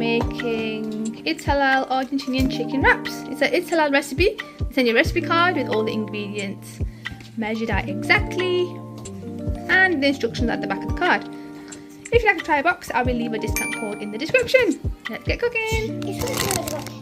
making It's Halal Argentinian chicken wraps. It's a It's Halal recipe. It's in your recipe card with all the ingredients measured out exactly and the instructions at the back of the card. If you'd like to try a box, I will leave a discount code in the description. Let's get cooking. Mix it around.